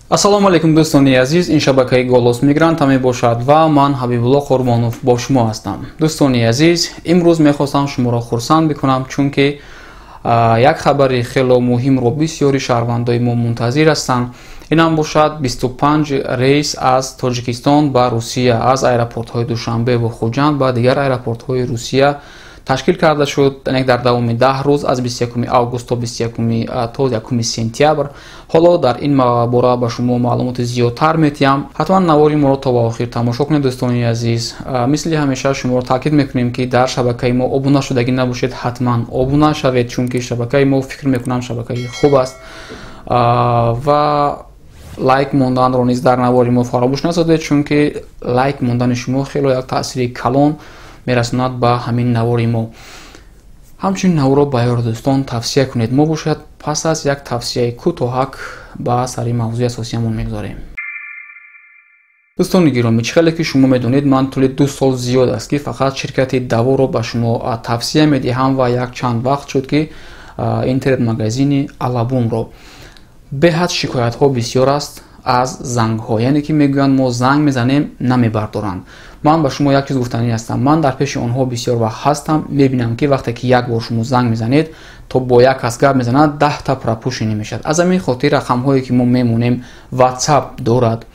Ассалому алейкум дӯстони азиз, ин шабакаи Голос Мигрант мебошад ва ман Ҳабибулло Қурбонов бо шумо ҳастам. Дӯстони азиз, имрӯз мехостам шуморо хурсанд бикунам, чунки як хабари хело муҳимро бисёри шаҳрвандои мо мунтазир ҳастанд. Инам бошад 25 рейс аз Тоҷикистон ба Русия аз аэропортҳои Душанбе ва Хуҷанд ба дигар аэропортҳои Русия ташкил карда шуд дар давоми 10 рӯз аз 21 август то 1 сентябр. ҳоло дар ин бора ба шумо маълумоти зиёдтар метиҳам. ҳатман навори моро то ба охир тамошо кунед дӯстони азиз. мисли ҳамеша шуморо таъкид мекунем ки дар шабакаи мо обуна шудагӣ набошед, ҳатман обуна шавед, чунки шабакаи мо фикр мекунам шабакаи хуб аст ва лайк монданро низ дар навори мо фаромӯш насозед, чунки лайк мондани шумо хело як таъсири калон мерасонад ба ҳамин навори мо. ҳамчунин наворро ба ёри дӯстон тавсия кунед. мо бошад пас аз як тавсияи кӯтоҳак ба сари мавзӯи асосиамон мегузорем. дӯстони гиромӣ, чӣ хеле ки шумо медонед, ман тӯли 2 сол зиёд аст ки фақат ширкати даворо ба шумо тавсия медиҳам ва як чанд вақт шуд ки интернет магазини Алабумро беҳад шикоятҳо бисёр аст аз зангҳо, яъне ки мегӯянд мо занг мезанем намебардоранд. ман ба шумо як чиз гуфтанӣ ҳастам. ман дар пеши онҳо бисёр вақт ҳастам. мебинам ки вақте ки як бор шумо занг мезанед, то бо як кас гап мезанад 10 та пропушени мешавад. аз ҳамин хотир рақамҳое ки мо мемонем WhatsApp дорад.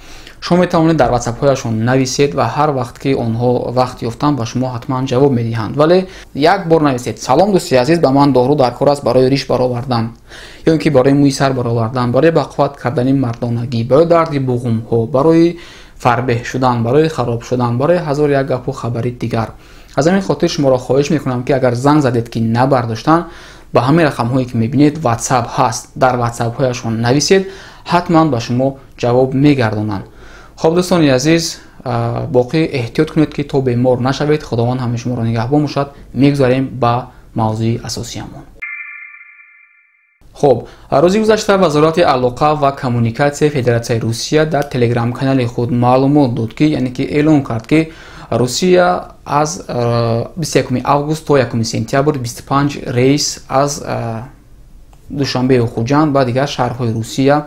шумо метавонед дар WhatsApp-ҳояшон нависед ва ҳар вақт ки онҳо вақт ёфтанд ба шумо ҳатман ҷавоб медиҳанд. вале як бор нависед: салом дӯсти азиз, ба ман дору дар кор аст барои риш баровардан, ё ин ки барои мӯи сар баровардан, барои бақувват кардани мардонагӣ, барои дарди буғумҳо, барои фарбеҳ шудан, барои хароб шудан, барои ҳазор як гапу хабари дигар. аз ҳамин хотир шуморо хоҳиш мекунам ки агар занг задед ки набардоштан, ба ҳамин рақамҳое ки мебинед WhatsApp ҳаст, дар WhatsApp-ҳояшон нависед, ҳатман ба шумо ҷавоб мегардонанд. хоб дӯстони азиз, боқӣ эҳтиёт кунед ки то бемор нашавед. худованд ҳамаи шуморо нигаҳбон бошад. мегузарем ба мавзӯи асосиамон. хоб, рӯзи гузашта вазорати алоқа ва коммуникатсияи Федератсияи Русия дар телеграм-канали худ маълумот дод ки, яъне ки эълон кард ки Русия аз 21 август то 1 сентябр 25 рейс аз Душанбеу Хуҷанд ба дигар шаҳрҳои Русия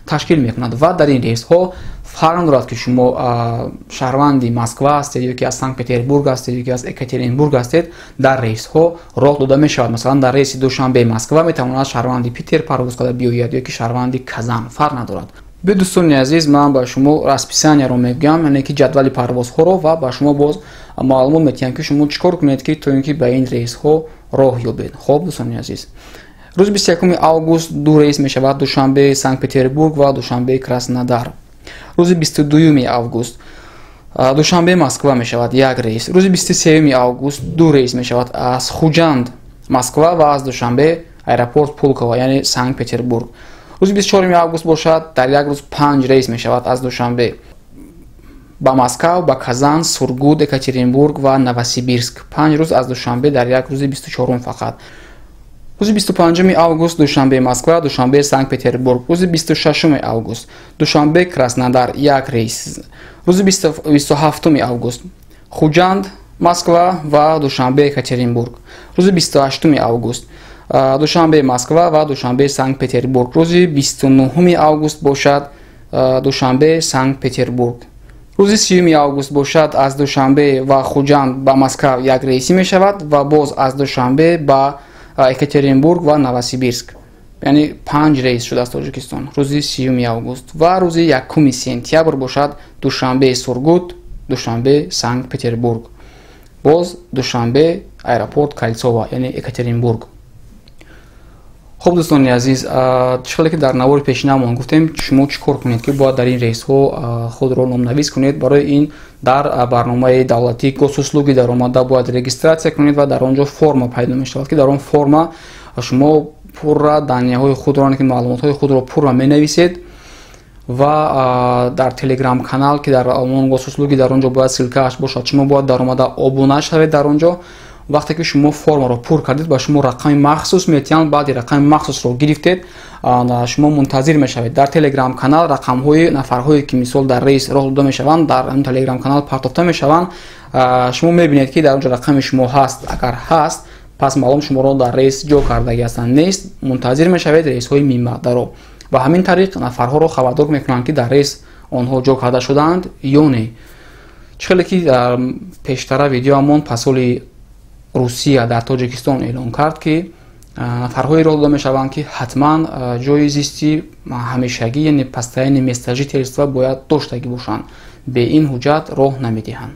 ташкил мекунад ва дар ин рейсҳо фарқ надорад ки шумо шаҳрванди Москва ҳастед ё ки аз Санкт Петербург ҳастед ё ки аз Екатеринбург ҳастед, дар рейсҳо роҳ дода мешавад. масалан дар рейси Душанбе Москва метавонад шаҳрванди Питер парвоз карда биёяд ё ки шаҳрванди Казан, фарқ надорад. бе дӯстони азиз, ман ба шумо расписанияро мегӯям, яъне ки ҷадвали парвозҳоро, ва ба шумо боз маълумот метиҳам ки шумо чӣ кор кунед ки то ин ки ба ин рейсҳо роҳ ёбед. хоб дӯстони азиз, рӯзи 21 август 2 рейс мешавад: Душанбе Санкт Петербург ва Душанбе Краснодар. рӯзи 22 август Душанбе Москва мешавад, як рейс. рӯзи 23 август 2 рейс мешавад аз Хуҷанд Москва ва аз Душанбе аэропорт Пулково, яъне Санкт Петербург. рӯзи 24 август бошад, дар як рӯз 5 рейс мешавад аз Душанбе ба Москав, ба Казан, Сургут, Екатеринбург ва Новосибирск. 5 рӯз аз Душанбе дар як рӯзи 24 фақат. рӯзи 25 август Душанбе Москва, Душанбе Санкт Петербург. рӯзи 26 август Душанбе Краснодар, як рейс. рӯзи 27 август Хуҷанд Москва ва Душанбе Екатеринбург. рӯзи 28 август Душанбе Москва ва Душанбе Санкт Петербург. рӯзи 29 август бошад Душанбе Санкт Петербург. рӯзи 30 август бошад аз Душанбе ва Хуҷанд ба Москав як рейсӣ мешавад ва боз аз Душанбе ба Екатеринбург ва Новосибирск, яъне 5 рейс шуда аз Тоҷикистон. рӯзи 30 август ва рӯзи 1 сентябр бошад Душанбе Сургут, Душанбе Санкт Петербург, боз Душанбе аэропорт Кольцово, яъне Екатеринбург. хоб дӯстони азиз, чӣ хеле ки дар навори пешинамон гуфтем, шумо чӣ кор кунед ки бояд дар ин рейсҳо худро номнавис кунед. барои ин дар барномаи давлатии госуслуги даромада бояд регистратсия кунед ва дар он ҷо форма пайдо мешавад ки дар он форма шумо пурра данияҳои худро, маълумотҳои худро пурра менависед ва дар телеграм канал ки дар он госуслуги дар он ҷо бояд силкааш бошад, шумо бояд даромада обуна шавед дар он ҷо. вақте ки шумо формаро пур кардед, ба шумо рақами махсус метиҳанд. баъди рақами махсусро гирифтед, шумо мунтазир мешавед. дар телеграм канал рақамҳои нафарҳое ки мисол дар рейс роҳ дода мешаванд, дар телеграм канал партофта мешаванд. шумо мебинед ки дар он ҷо рақами шумо ҳаст. агар ҳаст, пас маълум шуморо дар рейс ҷо кардагӣ ҳастанд. нест, мунтазир мешавед рейсҳои минбаъдаро. ва ҳамин тариқ нафарҳоро хабардор мекунанд ки дар рейс онҳо ҷо карда шудаанд ё не. чӣ ки дар пештара видеоамон посоли Русия дар Тоҷикистон эълон кард ки нафарҳоеро дода мешаванд ки ҳатман ҷои зисти ҳамешагӣ яъне постоянни места жительства бояд доштагӣ бошанд, бе ин ҳуҷҷат роҳ намедиҳанд.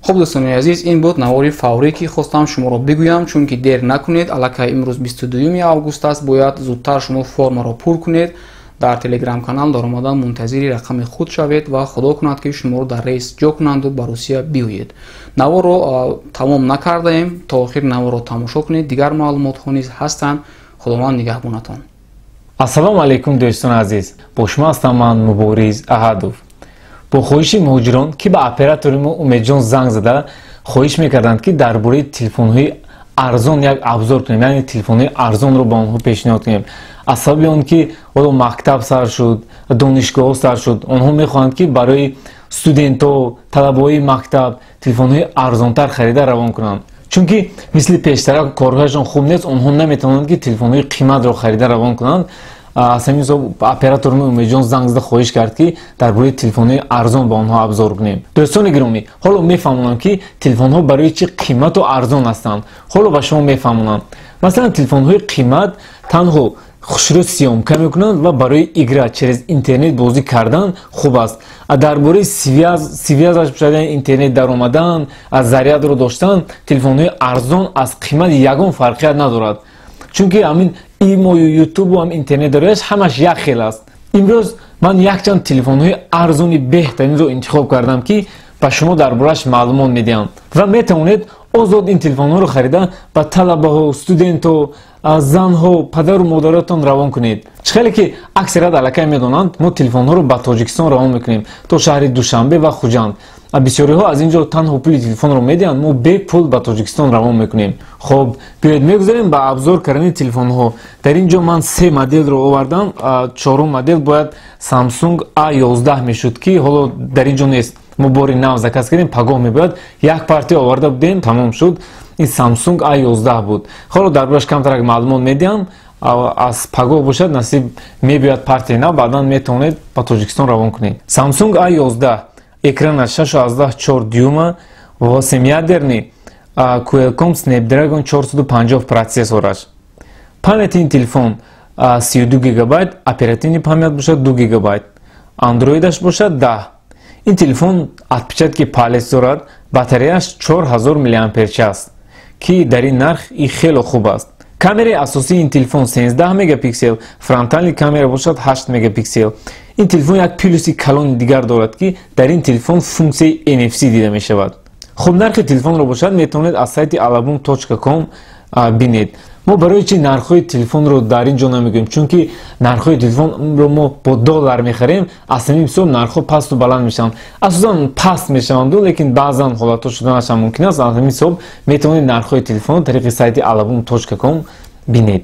хуб дӯстони азиз, ин буд навори фаврӣ ки хостам шуморо бигӯям, чунки дер накунед. Аллакай имрӯз 22 август аст, бояд зудтар шумо формаро пур кунед, дар телеграм канал дар омадан мунтазири рақами худ шавед ва худо кунад ки шуморо дар рейс ҷо кунанду ба Русия биёед. наворро тамом накардаем, то охир наворро тамошо кунед. дигар маълумотҳо низ ҳастанд. худованд нигаҳбонатон. ассалому алайкум дӯстони азиз, бо шумо ҳастам ман Мубориз Аҳадов. бо хоҳиши муҳоҷирон ки ба оператори мо Умедҷон занг зада хоҳиш мекарданд ки дар бораи телефонҳои арзон як абзор кунем, яъне телефонҳои арзонро ба онҳо пешниҳод кунем. аз сабаби он ки ҳоло мактаб сар шуд, донишгоҳ сар шуд, онҳо мехоҳанд ки барои студентҳо, талабаҳои мактаб телефонҳои арзонтар харида равон кунанд. чунки мисли пештара корҳояшон хуб нест, онҳо наметавонанд ки телефонҳои қиматро харида равон кунанд. аз ҳамин ҳисоб оператори мо Умедҷон занг зада хоҳиш кард ки дар бораи телефонҳои арзон ба онҳо абзор кунем. дӯстони гиромӣ, ҳоло мефаҳмонам ки телефонҳо барои чӣ қимату арзон ҳастанд. ҳоло ба шумо мефаҳмонам. масалан телефонҳои қимат танҳо хушрӯ сиёмка мекунанд ва барои игра через интернет бозӣ кардан хуб аст. дар бораи связаш бошад, интернет даромадан, зарядро доштан, телефонҳои арзон аз қимат ягон фарқият надорад. чунки ҳамин имою ютубу ҳам интернет дорияш ҳамаш як хел аст. имрӯз ман якчанд телефонҳои арзони беҳтаринро интихоб кардам ки ба шумо дар бораш маълумот медиҳам ва метавонед озод ин телефонҳоро харида ба талабаҳо, студентҳо, занҳо, падару модаратон равон кунед. чӣ хеле ки аксарият аллакай медонанд, мо телефонҳоро ба Тоҷикистон равон мекунем, то шаҳри Душанбе ва Хуҷанд. бисёриҳо аз ин ҷо танҳо пули телефонро медиҳанд, мо бепул ба Тоҷикистон равон мекунем. хоб биёед мегузарем ба абзор кардани телефонҳо. дар ин ҷо ман 3 моделро овардам. 4 модел бояд Samsung A11 мешуд ки ҳоло дар ин ҷо нест. мо бори нав заказ кардем, пагоҳ мебояд, як партия оварда будем, тамом шуд. ин Samsung A11 буд. ҳоло дар бораш камтарак маълумот медиҳам. аз пагоҳ бошад насиб мебояд партияи нав, баъдан метавонед ба Тоҷикистон равон кунед. Samsung A11 экранаш 6,4 дюйма, 8-ядерный Qualcomm Snapdragon 450 процессораш. памяти ин телефон 32 гигабайт, оперативни памят бошад 2 гигабайт, андроидаш бошад 10. ин телефон отпечатки палец дорад, батареяш 4000 мАч аст ки дар ин нарх и хело хуб аст. камераи асосии ин телефон 13 мегапиксел, фронтални камера бошад 8 мегапиксел. ин телефон як плюси калони дигар дорад ки дар ин телефон функсияи NFC дида мешавад. хуб нархи телефонро бошад метавонед аз сайти alabum.com бинед. мо барои чӣ нархҳои телефонро дар ин ҷо намегӯем, чунки нархҳои телефонро мо бо доллар мехарем, аз ҳамин ҳисоб нархҳо пасту баланд мешаванд. асосан паст мешаванду, лекин баъзан ҳолатҳо шуданаш ҳам мумкин аст. аз ҳамин ҳисоб метавонед нархҳои телефонро тариқи сайти alabum.com бинед.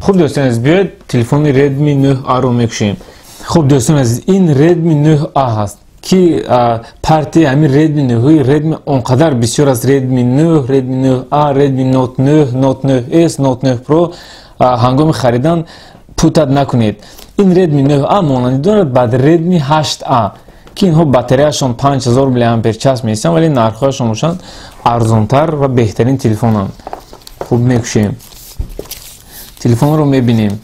хуб дӯстони азиз, биёед телефони Redmi 9A-ро мекушем. хуб дӯстони азиз, ин Redmi 9A ҳаст ки партияи ҳамин Redmi 9-ҳои Redmi он қадар бисёр аст. Redmi 9, Redmi 9A, Redmi Note 9, Note 9S, Note 9 Pro. ҳангоми харидан путат накунед. ин Redmi 9A монандӣ дорад ба Redmi 8A ки инҳо батареяшон 5000 мАч месиҳанд, вале нархҳояшон бошанд арзонтар ва беҳтарин телефонанд. хуб мекушем. телефонро мебинем.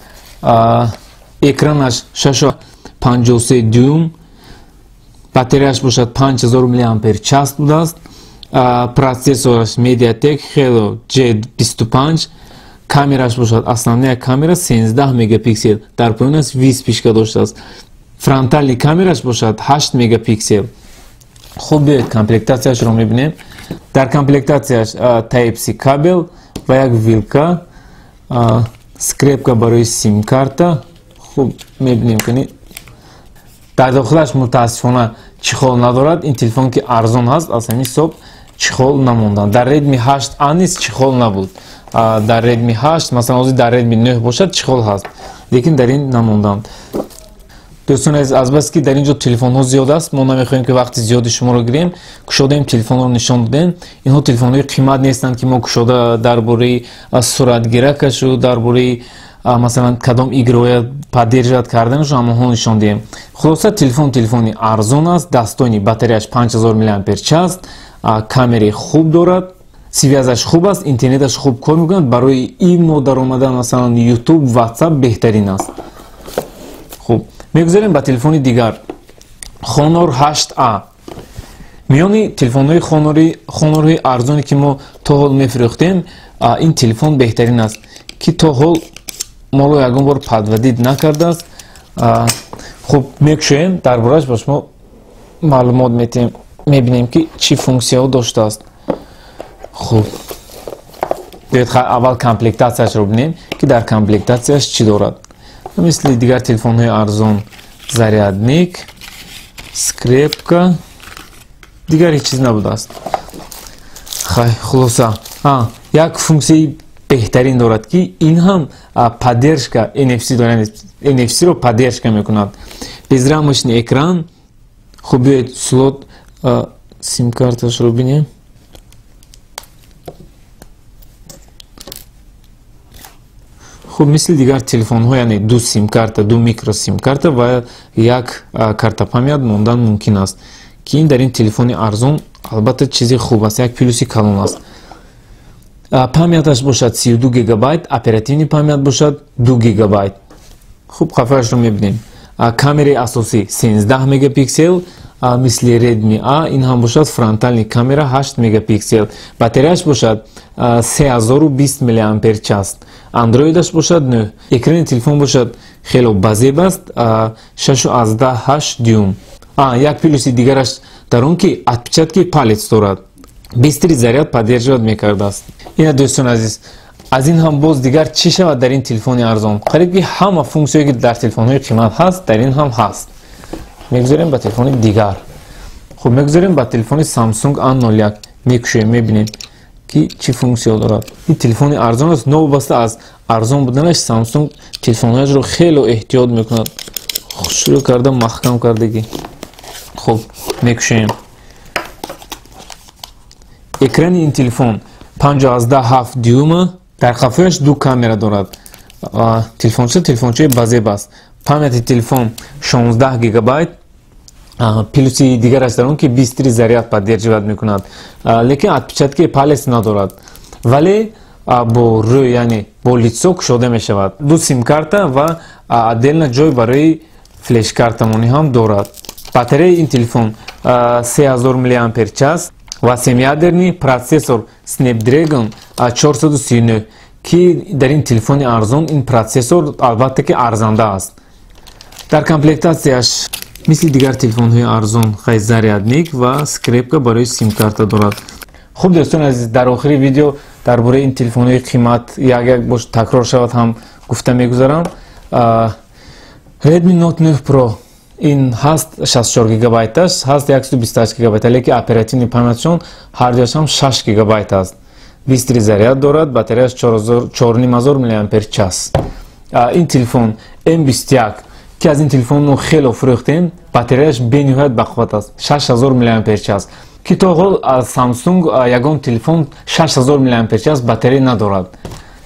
экранаш 6.53 дюйм, батареяш бошад 5000 мАч будааст. процессораш Mediatek Helio G25, камераш бошад основная камера 13 мегапиксел, дар поёнаш виз пишка доштааст. фронтални камераш бошад 8 мегапиксел. хуб биёед комплектацияшро мебинем. дар комплектацияш Type-C кабел ва як вилка, скрепка барои сим-карта. хуб мебинем ки дар дохилаш мутаассифона чихол надорад. ин телефон ки арзон ҳаст, аз ҳамин ҳисоб чихол намонданд. дар Redmi 8A низ чихол набуд. дар Redmi 8, масалан ҳозир дар Redmi 9 бошад чихол ҳаст, лекин дар ин намонданд. дӯстони азиз, азбаски дар ин ҷо телефонҳо зиёд аст, мо намехоҳем ки вақти зиёди шуморо гирем. кушодаем телефонро нишон додем. инҳо телефонҳои қимат нестанд ки мо кушода дар бораи суратгиракашу, дар бораи масалан кадом играҳоя поддерживат карданашо ҳамаҳо нишон диҳем. Хулоса телефони арзон аст, дастойни батареяш 5000 мАч аст, камераи хуб дорад, связаш хуб аст, интернеташ хуб кор мекунад, барои имо даромадан масалан YouTube, WhatsApp беҳтарин аст. Хуб, мегузарем ба телефони дигар. Honor 8A. миёни телефонҳои Honor-ҳои арзоне ки мо то ҳол мефурӯхтем, ин телефон беҳтарин аст, ки то ҳол моло ягон бор падвадид накардааст. Хуб, мекушоем дар борааш ба шумо маълумот мебинем ки чӣ функсияҳо доштааст. Хуб, биёед аввал комплектатсияшро бинем, ки дар комплектатсияш чӣ дорад. Мисли дигар телефонҳои арзон, зарядник, скрепка, дигар ҳеҷ чиз набудааст. Хулоса, як функсияи беҳтарин дорад, ки ин ҳам поддержка NFC дорад, NFC-ро поддержка мекунад. Безрамочный экран. Хуб, биёед слот сим-карташро бинем. хуб, мисли дигар телефонҳо, яъне ду сим-карта, ду микро сим-карта ва як карта памят мондан мумкин аст, ки ин дар ин телефони арзон албатта чизи хуб аст, як плюси калон аст. Памяташ бошад 32 гигабайт, оперативни памят бошад 2 гигабайт. Хуб, қафаашро мебинем. Камераи асосӣ 13 мегапиксел, мисли Redmi A, ин ҳам бошад фронтални камера 8 мегапиксел. Батареяш бошад 3020 мАч. Androidаш бошад 9. Экрани телефон бошад хело базеб аст, 6,8 дюйм. Як плюси дигараш дар он ки отпечатки палец дорад. Бистри заряд поддерживат мекардааст. Ина дӯстон азиз, аз ин ҳам боз дигар чӣ шавад дар ин телефони арзон? Қарибки ҳама функсияе ки дар телефонҳои қимат ҳаст, дар ин ҳам ҳаст. Мегузарем ба телефони дигар. Хуб, мегузарем ба телефони Samsung A01. Мекушоем, мебинем ки чӣ функсия дорад. Ин телефони арзон аст, новобаста аз арзон буданаш Samsung телефонҳояшро хело эҳтиёт мекунад. Шурӯъ карда маҳкам кардагӣ. Хуб, мекушоем. Экрани ин телефон 5,7 дюйма, дар қафояш ду камера дорад. Телефончаи базеб аст. Памяти телефон 16 гигабайт. Плюси дигараш дар он ки бистри заряд поддерживат мекунад, лекин отпечатки палец надорад, вале бо рӯй, яъне бо лицо кушода мешавад. Ду сим-карта ва отдельна ҷой барои флеш-картамонӣ ҳам дорад. Батареяи ин телефон 3000 мАч ва семиядерни процессор Snapdragon 439, ки дар ин телефони арзон ин процессор албатта ки арзанда аст. Дар комплектатсияш мисли дигар телефонҳои арзон зарядник ва скрепка барои сим-карта дорад. Хуб дӯстон азиз, дар охири видео дар бораи ин телефонҳои қимат як бош такрор шавад ҳам гуфта мегузарам. Redmi Note 9 Pro ин ҳаст 64 гигабайташ, ҳаст 128 гигабайт, леки оперативни памятшон ҳар ҷояш ҳам 6 гигабайт аст. Бистри заряд дорад, батареяш 4500 мАч. Ин телефон M21, ки аз ин телефонро хело фурӯхтем, батареяш бениҳоят бақувват аст, 6000 мАч, ки то ҳол аз Samsung ягон телефон 6000 мАч батарея надорад.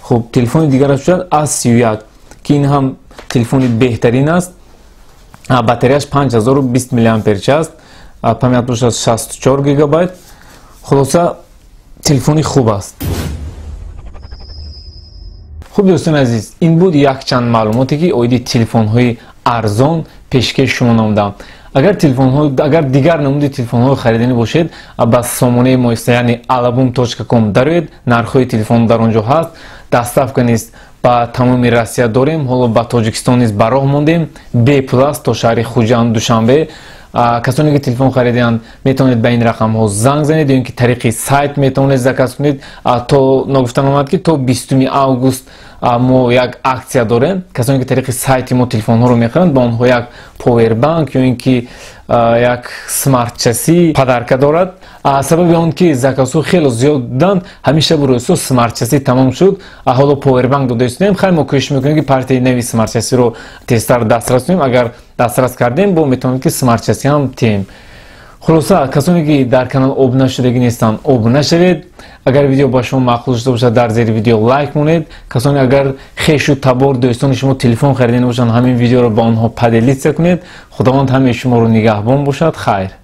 Хуб, телефони дигараш бошад A31, ки ин ҳам телефони беҳтарин аст, батареяш 5020 мАч аст, памят бошад 64 гигабайт. Хулоса телефони хуб аст. хуб дӯстон азиз, ин буд якчанд маълумоте ки оиди телефонҳои арзон пешкаш шумо намудам. Агар дигар намуди телефонҳоро харидани бошед, ба сомонаи мо, яъне alabum.com дароед, нархҳои телефон дар он ҷо ҳаст, доставка низ ба тамоми Россия дорем, ҳоло ба Тоҷикистон низ ба роҳ мондем, B+ то шаҳри Хуҷанд Душанбе. Касоне ки телефон хариданд метавонед ба ин рақамҳо занг занед ё ин ки тариқи сайт метавонед заказ кунед. То нагуфтам омад ки то 20 август мо як аксия дорем. Касоне ки тариқи сайти мо телефонҳоро мехаранд, ба онҳо як повербанк ё ин ки як смартчаси падарка дорад. Сабаби он ки заказҳо хело зиёд буданд, ҳамеша бурӯсо смартчаси тамом шуд. Ҳоло повербанк дода истодем, хайр мо кӯшиш мекунем ки партияи нави смартчасиро тезтар дастрас кунем. Агар дастрас кардем, бо метавонем ки смартчаси ҳам тем. Хулоса, касоне ки дар канал обуна шудагӣ нестанд, обуна шавед. اگر ویدیو با شما معقول شده باشد در زیر ویدیو لایک مونید. کسانی اگر خیش و تبار دوستان شما تلفن خریدین باشن همین ویدیو رو با آنها پدیلیت کنید. خداوند همه شما رو نگهبان باشد. خیر.